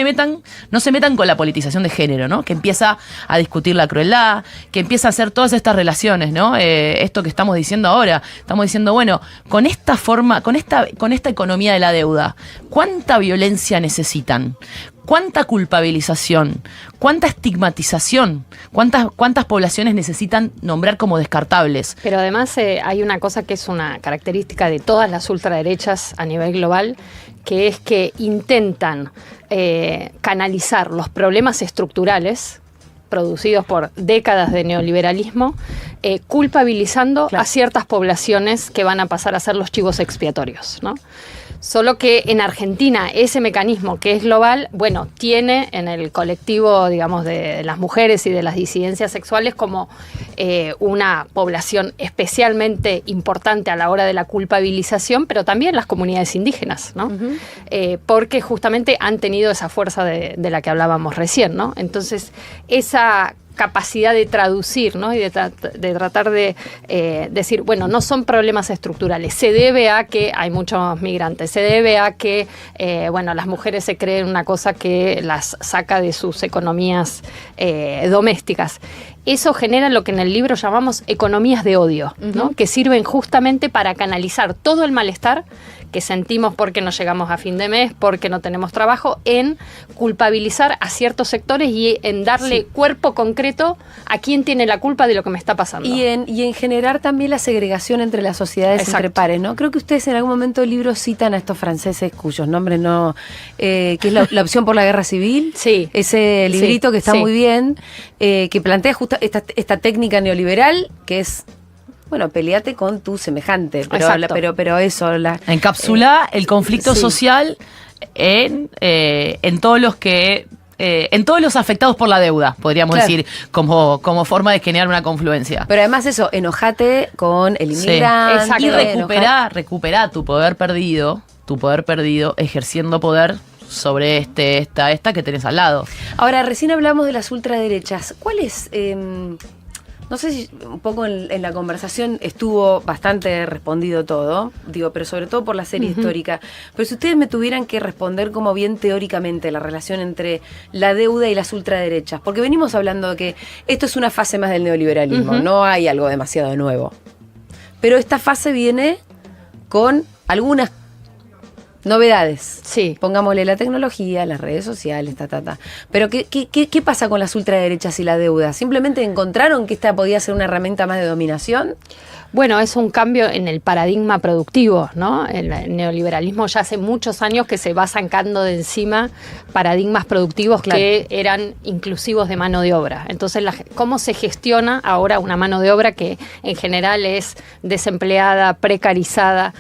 se metan con la politización de género, ¿no? Que empieza a discutir la crueldad, que empieza a hacer todas estas relaciones, ¿no? Esto que estamos diciendo ahora, estamos diciendo, bueno, con esta forma, con esta economía de la deuda, ¿cuánta violencia necesitan? ¿Cuánta culpabilización? ¿Cuánta estigmatización? ¿Cuántas poblaciones necesitan nombrar como descartables? Pero además hay una cosa que es una característica de todas las ultraderechas a nivel global, que es que intentan canalizar los problemas estructurales producidos por décadas de neoliberalismo, culpabilizando a ciertas poblaciones que van a pasar a ser los chivos expiatorios, ¿no? Solo que en Argentina ese mecanismo que es global, bueno, tiene en el colectivo, digamos, de las mujeres y de las disidencias sexuales como una población especialmente importante a la hora de la culpabilización, pero también las comunidades indígenas, ¿no? Porque justamente han tenido esa fuerza de la que hablábamos recién, ¿no? Entonces, esa capacidad de traducir, ¿no? Y de tratar de decir, bueno, no son problemas estructurales, se debe a que hay muchos migrantes, se debe a que, las mujeres se creen una cosa que las saca de sus economías domésticas. Eso genera lo que en el libro llamamos economías de odio, ¿no? Que sirven justamente para canalizar todo el malestar que sentimos porque no llegamos a fin de mes, porque no tenemos trabajo, en culpabilizar a ciertos sectores y en darle cuerpo concreto a quién tiene la culpa de lo que me está pasando. Y en generar también la segregación entre las sociedades, entre pares, ¿no? Creo que ustedes en algún momento del libro citan a estos franceses cuyos nombres no... que es la opción por la guerra civil. Sí. Ese librito que está muy bien, que plantea justo esta técnica neoliberal que es... Bueno, peleate con tu semejante, pero eso... Encapsula el conflicto social en todos los que... en todos los afectados por la deuda, podríamos decir, como forma de generar una confluencia. Pero además eso, enojate con el inmigrante. Y recupera tu poder perdido, ejerciendo poder sobre esta que tenés al lado. Ahora, recién hablamos de las ultraderechas. ¿Cuál es... no sé si un poco en la conversación estuvo bastante respondido todo, pero sobre todo por la serie histórica. Pero si ustedes me tuvieran que responder como bien teóricamente la relación entre la deuda y las ultraderechas, porque venimos hablando de que esto es una fase más del neoliberalismo, no hay algo demasiado nuevo. Pero esta fase viene con algunas novedades. Sí. Pongámosle la tecnología, las redes sociales, Pero ¿qué pasa con las ultraderechas y la deuda? ¿Simplemente encontraron que esta podía ser una herramienta más de dominación? Bueno, es un cambio en el paradigma productivo, ¿no? El neoliberalismo ya hace muchos años que se va sacando de encima paradigmas productivos que eran inclusivos de mano de obra. Entonces, ¿cómo se gestiona ahora una mano de obra que en general es desempleada, precarizada?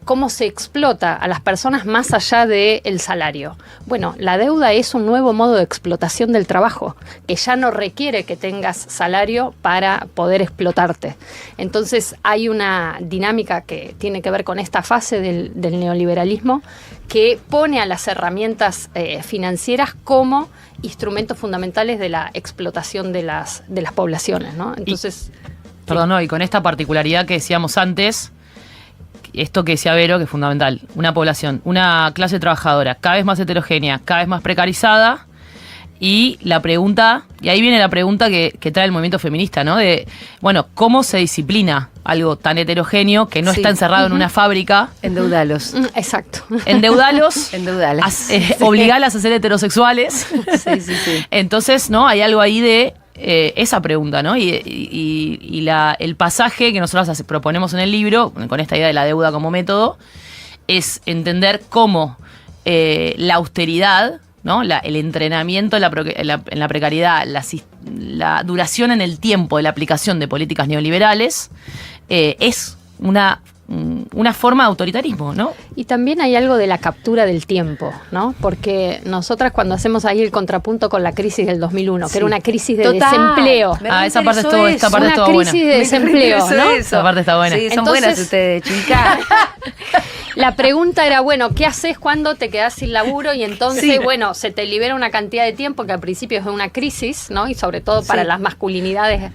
¿Cómo se explota a las personas más allá del salario? Bueno, la deuda es un nuevo modo de explotación del trabajo, que ya no requiere que tengas salario para poder explotarte. Entonces, hay una dinámica que tiene que ver con esta fase del neoliberalismo que pone a las herramientas financieras como instrumentos fundamentales de la explotación de las poblaciones, ¿no? Entonces, y con esta particularidad que decíamos antes, esto que decía Vero, que es fundamental, una población, una clase trabajadora cada vez más heterogénea, cada vez más precarizada. Y la pregunta, y ahí viene la pregunta que trae el movimiento feminista, ¿no? De, bueno, ¿cómo se disciplina algo tan heterogéneo que no está encerrado en una fábrica? Endeudalos. Exacto. Endeudalos. Obligalas a ser heterosexuales. Sí. Entonces, ¿no? Hay algo ahí de esa pregunta, ¿no? Y el pasaje que nosotros proponemos en el libro, con esta idea de la deuda como método, es entender cómo la austeridad, ¿no? El entrenamiento en la precariedad, la duración en el tiempo de la aplicación de políticas neoliberales es una forma de autoritarismo, ¿no? Y también hay algo de la captura del tiempo, ¿no? Porque nosotras cuando hacemos ahí el contrapunto con la crisis del 2001, que era una crisis de desempleo. Esta parte estuvo buena. Una crisis de desempleo, ¿no? Esa parte está buena. Sí, son buenas ustedes, chicas. La pregunta era, bueno, ¿qué haces cuando te quedás sin laburo? Y entonces, bueno, se te libera una cantidad de tiempo que al principio es una crisis, ¿no? Y sobre todo para las masculinidades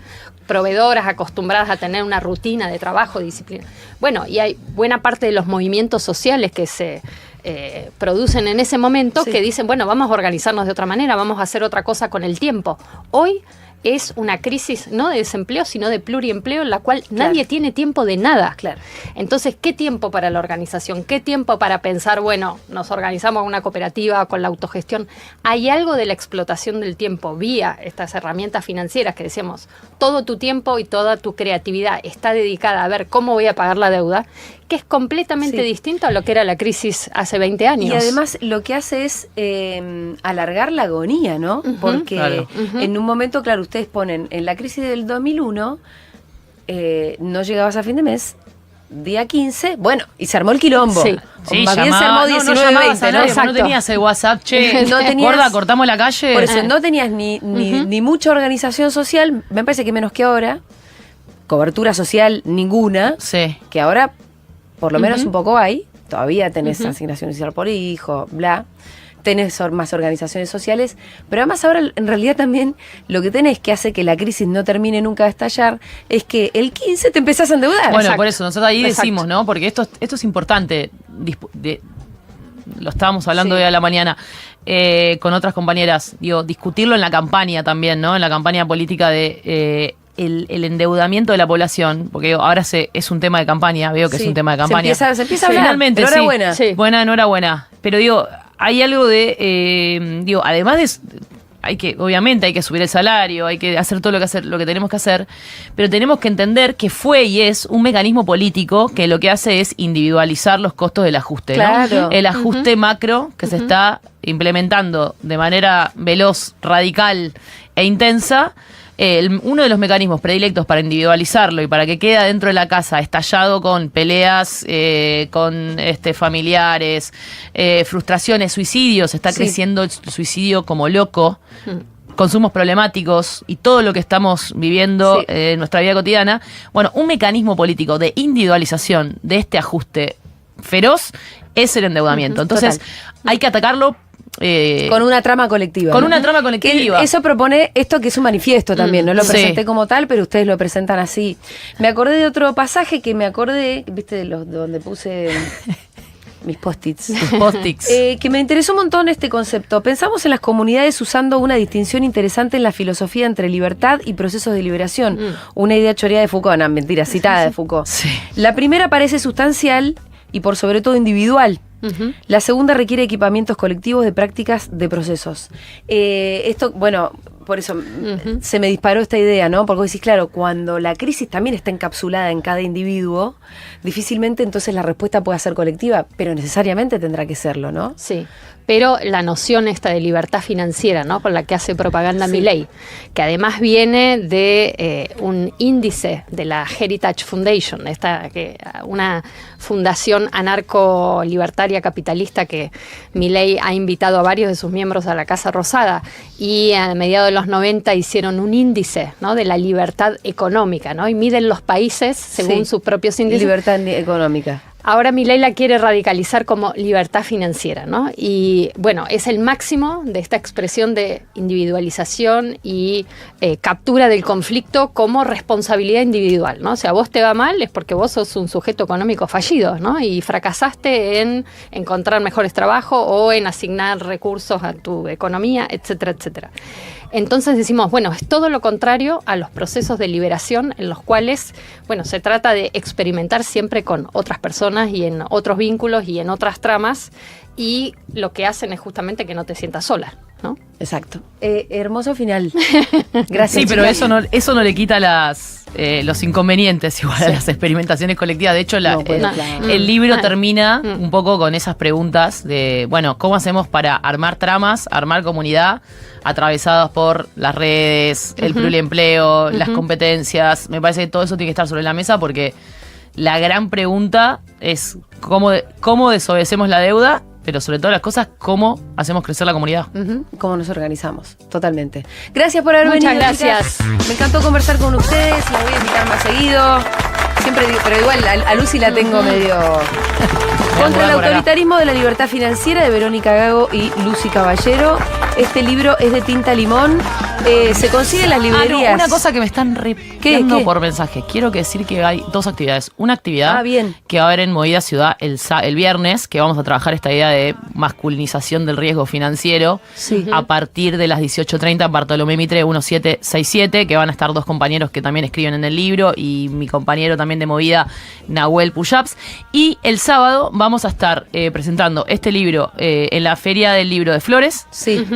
proveedoras acostumbradas a tener una rutina de trabajo, disciplina. Bueno, y hay buena parte de los movimientos sociales que se producen en ese momento que dicen, bueno, vamos a organizarnos de otra manera, vamos a hacer otra cosa con el tiempo. Hoy es una crisis no de desempleo, sino de pluriempleo en la cual nadie tiene tiempo de nada. Claro. Entonces, ¿qué tiempo para la organización? ¿Qué tiempo para pensar, bueno, nos organizamos con una cooperativa, con la autogestión? Hay algo de la explotación del tiempo vía estas herramientas financieras que decíamos, todo tu tiempo y toda tu creatividad está dedicada a ver cómo voy a pagar la deuda, que es completamente distinto a lo que era la crisis hace 20 años. Y además lo que hace es alargar la agonía, ¿no? Porque en un momento, claro, ustedes ponen, en la crisis del 2001, no llegabas a fin de mes, día 15, bueno, y se armó el quilombo. Sí, más bien se armó 19-20, ¿no? No tenías el WhatsApp, no tenías, gorda, cortamos la calle. Por eso, no tenías ni mucha organización social, me parece que menos que ahora, cobertura social ninguna, que ahora por lo menos un poco hay, todavía tenés asignación social por hijo, bla, tenés más organizaciones sociales, pero además ahora en realidad también lo que tenés que hace que la crisis no termine nunca de estallar es que el 15 te empezás a endeudar. Bueno, por eso nosotros ahí decimos, ¿no? Porque esto es importante, lo estábamos hablando hoy a la mañana con otras compañeras, discutirlo en la campaña también, ¿no? En la campaña política de el endeudamiento de la población, porque ahora es un tema de campaña, veo que es un tema de campaña. Se empieza a hablar. Finalmente, enhorabuena. Enhorabuena. Pero hay algo de, además de, obviamente hay que subir el salario, hay que hacer todo lo que tenemos que hacer, pero tenemos que entender que fue y es un mecanismo político que lo que hace es individualizar los costos del ajuste, ¿no? El ajuste macro que se está implementando de manera veloz, radical e intensa. Uno de los mecanismos predilectos para individualizarlo y para que quede dentro de la casa estallado con peleas con familiares, frustraciones, suicidios, está creciendo el suicidio como loco, consumos problemáticos y todo lo que estamos viviendo en nuestra vida cotidiana. Bueno, un mecanismo político de individualización de este ajuste feroz es el endeudamiento. Entonces, hay que atacarlo con una trama colectiva. Con una trama colectiva. Eso propone esto que es un manifiesto también, no lo presenté como tal, pero ustedes lo presentan así. Me acordé de otro pasaje ¿viste? Donde puse mis post-its. Que me interesó un montón este concepto. Pensamos en las comunidades usando una distinción interesante en la filosofía entre libertad y procesos de liberación. Una idea choreada de Foucault, no, mentira, citada de Foucault. Sí. La primera parece sustancial y por sobre todo individual. La segunda requiere equipamientos colectivos de prácticas de procesos. Esto, bueno, por eso se me disparó esta idea, ¿no? Porque vos decís, claro, cuando la crisis también está encapsulada en cada individuo, difícilmente entonces la respuesta pueda ser colectiva, pero necesariamente tendrá que serlo, ¿no? Sí, pero la noción esta de libertad financiera, ¿no? Con la que hace propaganda Milei, que además viene de un índice de la Heritage Foundation, una fundación anarco-libertaria capitalista que Milei ha invitado a varios de sus miembros a la Casa Rosada, y a mediados de los 90 hicieron un índice, ¿no? De la libertad económica, ¿no? Y miden los países según sus propios índices. Libertad económica. Ahora Milei la quiere radicalizar como libertad financiera, ¿no? Y bueno, es el máximo de esta expresión de individualización y captura del conflicto como responsabilidad individual, ¿no? O sea, vos te va mal es porque vos sos un sujeto económico fallido, ¿no? Y fracasaste en encontrar mejores trabajos o en asignar recursos a tu economía, etcétera, etcétera. Entonces decimos, bueno, es todo lo contrario a los procesos de liberación en los cuales, bueno, se trata de experimentar siempre con otras personas y en otros vínculos y en otras tramas, y lo que hacen es justamente que no te sientas sola, ¿no? Exacto. Hermoso final. Gracias. Sí, pero chicas. eso no le quita los inconvenientes igual a las experimentaciones colectivas. De hecho, el libro termina un poco con esas preguntas de, bueno, ¿cómo hacemos para armar tramas, armar comunidad, atravesadas por las redes, el pluriempleo, las competencias? Me parece que todo eso tiene que estar sobre la mesa, porque la gran pregunta es cómo desobedecemos la deuda, pero sobre todas las cosas, cómo hacemos crecer la comunidad. Cómo nos organizamos, totalmente. Gracias por haber venido. Muchas gracias. Chicas. Me encantó conversar con ustedes, la voy a invitar más seguido. Siempre digo, pero igual a Lucy la tengo medio... Contra el autoritarismo de la libertad financiera, de Verónica Gago y Lucy Caballero. Este libro es de tinta limón. Se consigue en las librerías. Una cosa que me están repitiendo por mensaje. Quiero decir que hay dos actividades. Una actividad que va a haber en Movida Ciudad el viernes, que vamos a trabajar esta idea de masculinización del riesgo financiero a partir de las 18:30 en Bartolomé Mitre 1767, que van a estar dos compañeros que también escriben en el libro y mi compañero también de Movida, Nahuel Puyaps. Y el sábado vamos a estar presentando este libro en la Feria del Libro de Flores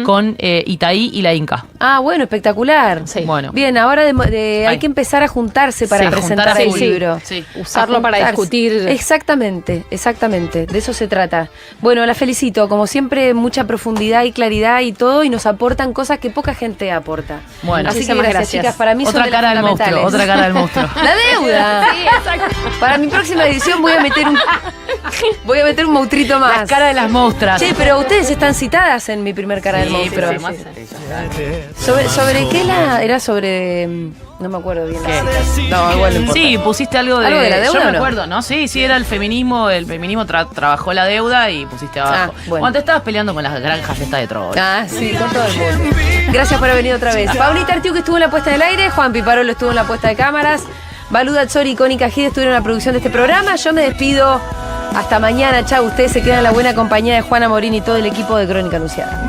con Itaí y la Inca. Ah, bueno, espectacular. Sí. Bueno. Bien, ahora hay que empezar a juntarse para presentar el libro. Sí. Usarlo para discutir. Exactamente. De eso se trata. Bueno, la felicito. Como siempre, mucha profundidad y claridad y todo, y nos aportan cosas que poca gente aporta. Bueno, así que gracias, chicas. Para mí otra son cara del monstruo. Otra cara del monstruo. La deuda. Sí, exacto. Para mi próxima edición voy a meter un monstruito más. Las caras de las monstras. Che, pero ustedes están citadas en mi primer cara del monstruo. ¿Sobre qué era sobre...? No me acuerdo bien. No, igual no importa. Sí, pusiste algo de la deuda. Yo me acuerdo, ¿no? Sí, era el feminismo. El feminismo trabajó la deuda y pusiste abajo. Bueno. Cuando te estabas peleando con las granjas estas de Troya. Sí, con todo el mundo. Gracias por haber venido otra vez. Paulita Artiuk estuvo en la puesta del aire, Juan Piparolo estuvo en la puesta de cámaras, Baluda Tzori y Connie Cajide estuvieron en la producción de este programa. Yo me despido. Hasta mañana. Chau. Ustedes se quedan en la buena compañía de Juana Morín y todo el equipo de Crónica Anunciada.